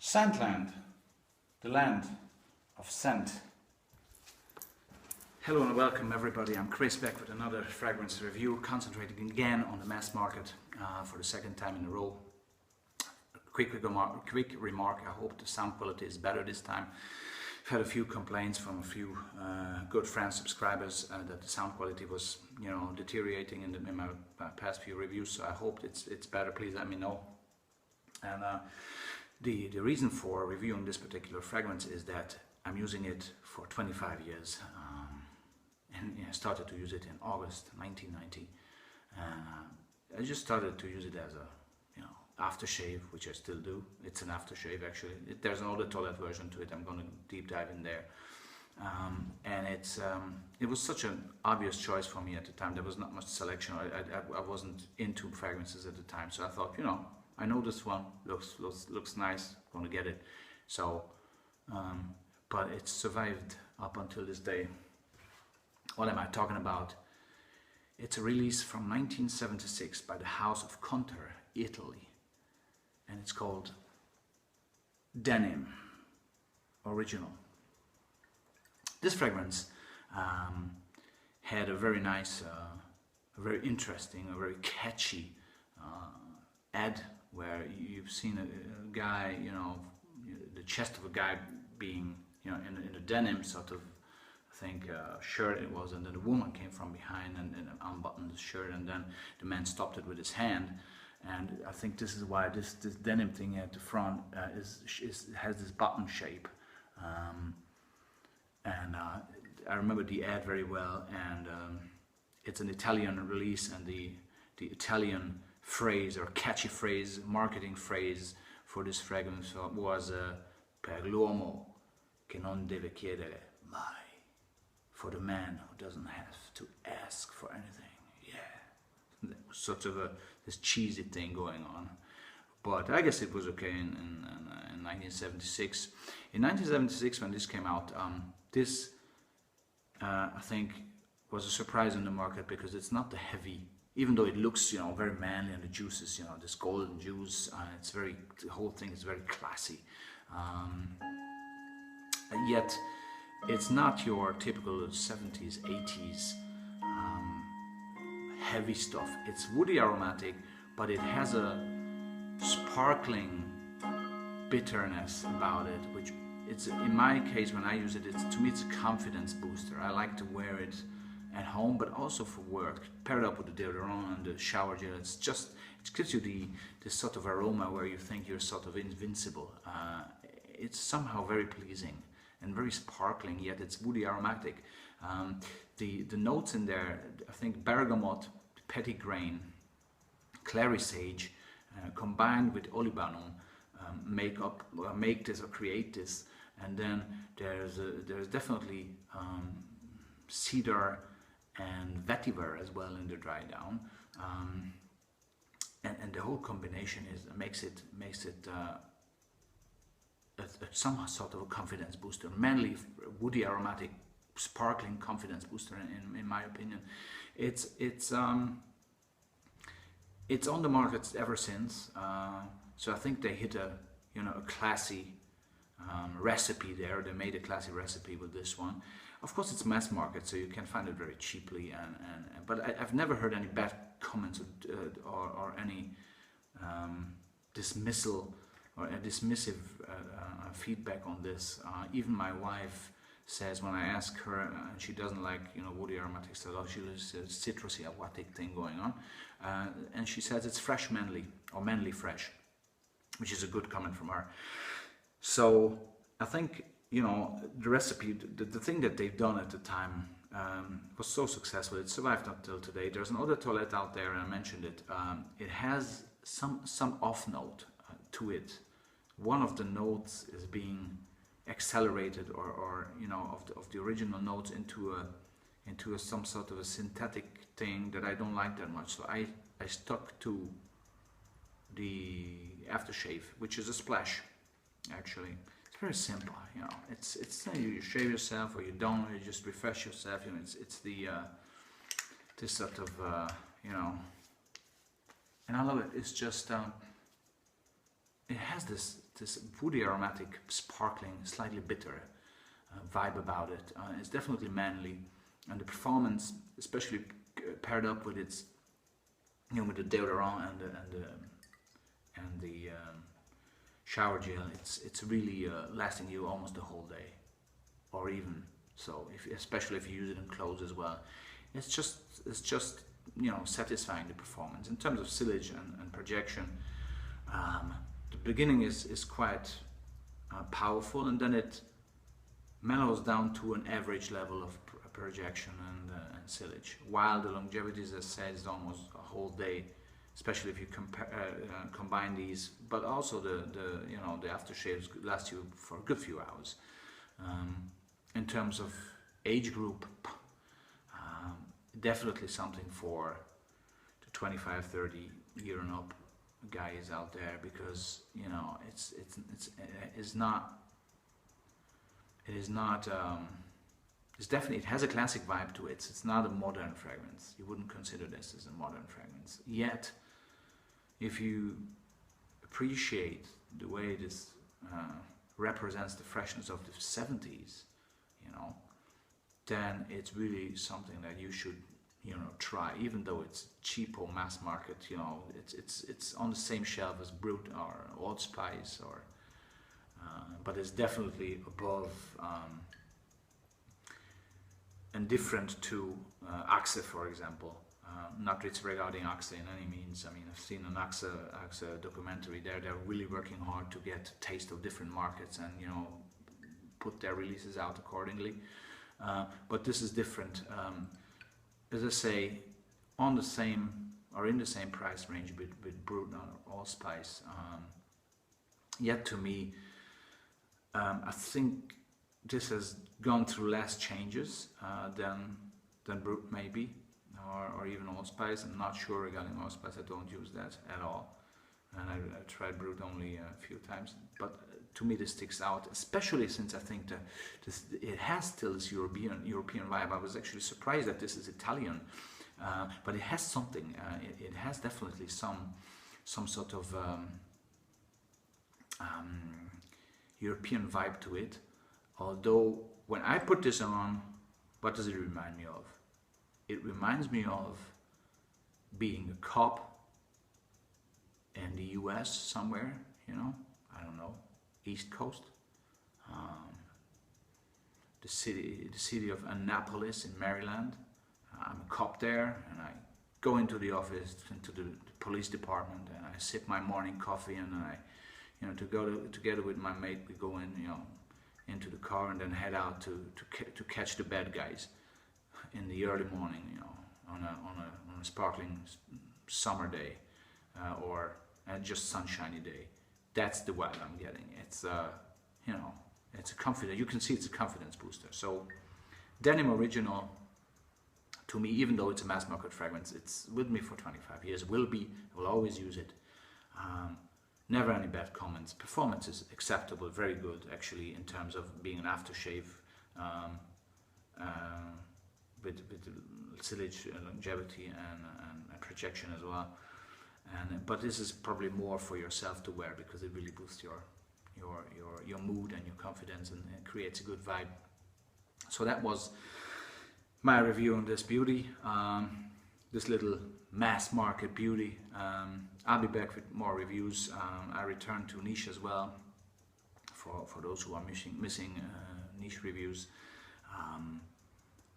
Scentland, the land of scent. Hello and welcome everybody, I'm Chris back with another fragrance review, concentrating again on the mass market for the second time in a row. Quick remark, I hope the sound quality is better this time. I've had a few complaints from a few good friends, subscribers, that the sound quality was, deteriorating in my past few reviews, so I hope it's better. Please let me know. And the reason for reviewing this particular fragrance is that I'm using it for 25 years. And I started to use it in August 1990. I just started to use it as a aftershave, which I still do. It's an aftershave actually. There's another toilet version to it. I'm going to deep dive in there. And it was such an obvious choice for me at the time. There was not much selection. I wasn't into fragrances at the time, so I thought, I know this one looks nice. I'm going to get it. So, but it survived up until this day. What am I talking about? It's a release from 1976 by the House of Conter, Italy, and it's called Denim Original. This fragrance had a very nice, a very interesting, a very catchy ad where you've seen a guy, the chest of a guy being, in a denim sort of, I think, shirt it was, and then the woman came from behind and unbuttoned the shirt, and then the man stopped it with his hand. And I think this is why this denim thing at the front has this button shape. I remember the ad very well, and it's an Italian release, and the Italian phrase or catchy phrase, marketing phrase for this fragrance was per l'uomo che non deve chiedere mai. For the man who doesn't have to ask for anything. Yeah, there was sort of this cheesy thing going on, but I guess it was okay in 1976. In 1976, when this came out, this I think was a surprise in the market, because it's not the heavy, even though it looks very manly, and the juices, this golden juice, the whole thing is very classy, yet it's not your typical 70s, 80s heavy stuff. It's woody aromatic, but it has a sparkling bitterness about it, which it's, in my case, when I use it, to me it's a confidence booster. I like to wear it at home, but also for work. Paired up with the deodorant and the shower gel, it gives you this sort of aroma where you think you're sort of invincible. It's somehow very pleasing and very sparkling, yet it's woody aromatic. The notes in there, I think bergamot, petitgrain, clary sage, combined with olibanum, make this or create this. And then there's definitely cedar and vetiver as well in the dry down, and the whole combination makes it some sort of a confidence booster, manly, woody aromatic, sparkling confidence booster. In my opinion, it's on the market ever since. So I think they hit a classy recipe there. They made a classy recipe with this one. Of course, it's mass market, so you can find it very cheaply. But I've never heard any bad comments or any dismissal or a dismissive feedback on this. Even my wife says, when I ask her, she doesn't like woody aromatic stuff. She says citrusy aquatic thing going on, and she says it's fresh manly or manly fresh, which is a good comment from her. So I think the recipe, the thing that they've done at the time was so successful. It survived until today. There's another toilette out there, and I mentioned it. It has some off note to it. One of the notes is being accelerated, or of the original notes into some sort of a synthetic thing that I don't like that much. So I stuck to the aftershave, which is a splash. Actually, it's very simple. It's you shave yourself, or you don't, or you just refresh yourself. It's this sort of and I love it. It's just it has this woody, aromatic, sparkling, slightly bitter vibe about it. It's definitely manly, and the performance, especially paired up with its, with the deodorant and the shower gel, it's really lasting you almost the whole day, or even so, especially if you use it in clothes as well. It's just satisfying, the performance in terms of sillage and projection. The beginning is quite powerful, and then it mellows down to an average level of projection and sillage, while the longevity, as I said, is almost a whole day, especially if you combine these. But also the aftershaves last you for a good few hours. In terms of age group, definitely something for the 25, 30 year and up guys out there, because it has a classic vibe to it. It's not a modern fragrance. You wouldn't consider this as a modern fragrance. Yet, if you appreciate the way this represents the freshness of the 70s, then it's really something that you should try, even though it's cheapo mass market. It's on the same shelf as Brut or Old Spice, or but it's definitely above and different to Axe, for example. Not disregarding Axe in any means. I mean, I've seen an Axe documentary. They're really working hard to get taste of different markets and put their releases out accordingly. But this is different. As I say, on the same or in the same price range with Brut or Allspice. Yet to me, I think this has gone through less changes than Brut maybe, or even Allspice. I'm not sure regarding Allspice. I don't use that at all, and I tried Brut only a few times. But to me, this sticks out, especially since I think that it has still this European vibe. I was actually surprised that this is Italian, but it has something. It has definitely some sort of European vibe to it. Although when I put this on, what does it remind me of? It reminds me of being a cop in the US somewhere, I don't know, East Coast, the city of Annapolis in Maryland. I'm a cop there, and I go into the office, into the police department, and I sip my morning coffee, and I, together with my mate, we go in, into the car, and then head out to catch the bad guys in the early morning, on a sparkling summer day, or just sunshiny day. That's the vibe I'm getting. It's it's a confidence. You can see it's a confidence booster. So, Denim Original, to me, even though it's a mass market fragrance, it's with me for 25 years. Will always use it. Never any bad comments. Performance is acceptable, very good actually, in terms of being an aftershave, with sillage, longevity, and projection as well. But this is probably more for yourself to wear, because it really boosts your mood and your confidence, and it creates a good vibe. So that was my review on this beauty, this little mass market beauty. I'll be back with more reviews. I return to niche as well, for those who are missing niche reviews,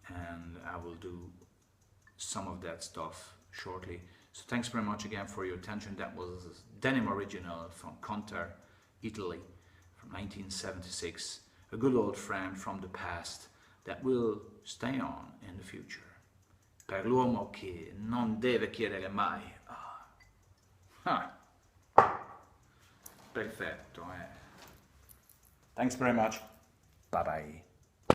and I will do some of that stuff shortly. So thanks very much again for your attention. That was Denim Original from Conter, Italy, from 1976. A good old friend from the past that will stay on in the future. Per l'uomo che non deve chiedere mai. Perfetto. Thanks very much. Bye bye.